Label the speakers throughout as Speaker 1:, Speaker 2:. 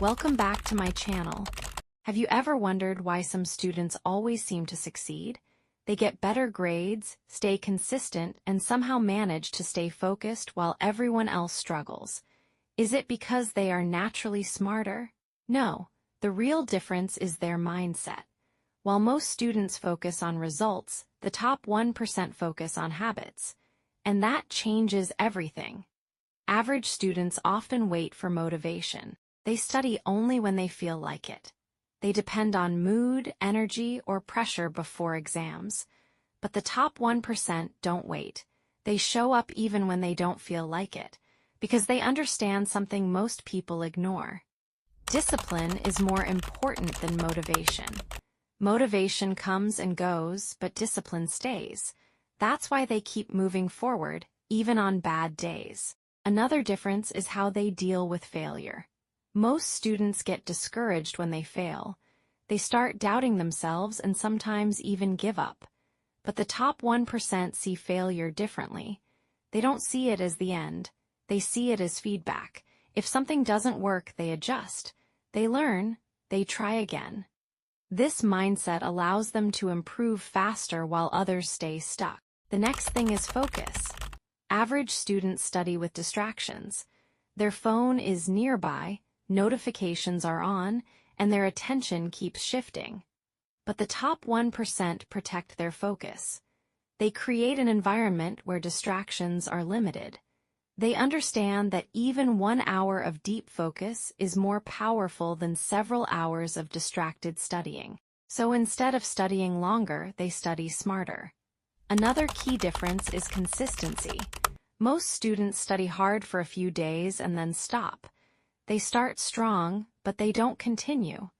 Speaker 1: Welcome back to my channel. Have you ever wondered why some students always seem to succeed? They get better grades, stay consistent, and somehow manage to stay focused while everyone else struggles. Is it because they are naturally smarter? No, the real difference is their mindset. While most students focus on results, the top 1% focus on habits. And that changes everything. Average students often wait for motivation. They study only when they feel like it. They depend on mood, energy, or pressure before exams. But the top 1% don't wait. They show up even when they don't feel like it, because they understand something most people ignore. Discipline is more important than motivation. Motivation comes and goes, but discipline stays. That's why they keep moving forward, even on bad days. Another difference is how they deal with failure. Most students get discouraged when they fail. They start doubting themselves and sometimes even give up. But the top 1% see failure differently. They don't see it as the end. They see it as feedback. If something doesn't work, they adjust. They learn. They try again. This mindset allows them to improve faster while others stay stuck. The next thing is focus. Average students study with distractions. Their phone is nearby, notifications are on, and their attention keeps shifting. But the top 1% protect their focus. They create an environment where distractions are limited. They understand that even 1 hour of deep focus is more powerful than several hours of distracted studying. So instead of studying longer, they study smarter. Another key difference is consistency. Most students study hard for a few days and then stop. They start strong, but they don't continue.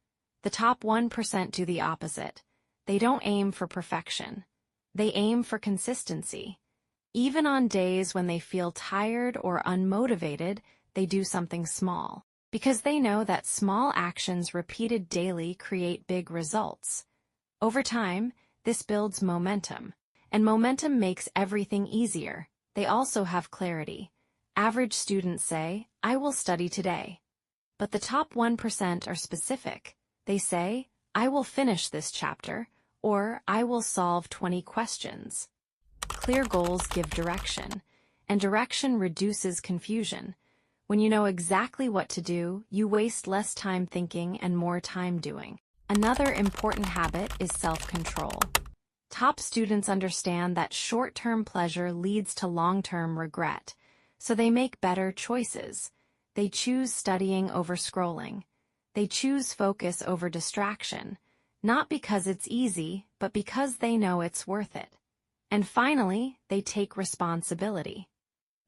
Speaker 1: The top 1% do the opposite. They don't aim for perfection. They aim for consistency. Even on days when they feel tired or unmotivated, they do something small, because they know that small actions repeated daily create big results. Over time, this builds momentum, and momentum makes everything easier. They also have clarity. Average students say, "I will study today." But the top 1% are specific. They say, "I will finish this chapter," or "I will solve 20 questions." Clear goals give direction, and direction reduces confusion. When you know exactly what to do, you waste less time thinking and more time doing. Another important habit is self-control. Top students understand that short-term pleasure leads to long-term regret, so they make better choices. They choose studying over scrolling. They choose focus over distraction, not because it's easy, but because they know it's worth it. And finally, they take responsibility.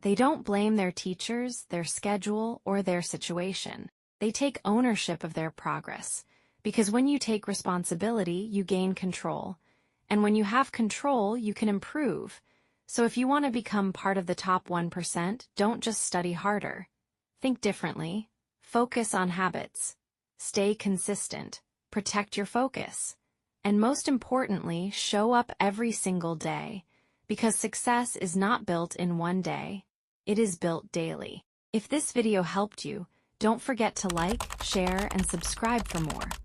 Speaker 1: They don't blame their teachers, their schedule, or their situation. They take ownership of their progress, because when you take responsibility, you gain control. And when you have control, you can improve. So if you want to become part of the top 1%, don't just study harder. Think differently. Focus on habits. Stay consistent. Protect your focus. And most importantly, show up every single day. Because success is not built in one day. It is built daily. If this video helped you, don't forget to like, share, and subscribe for more.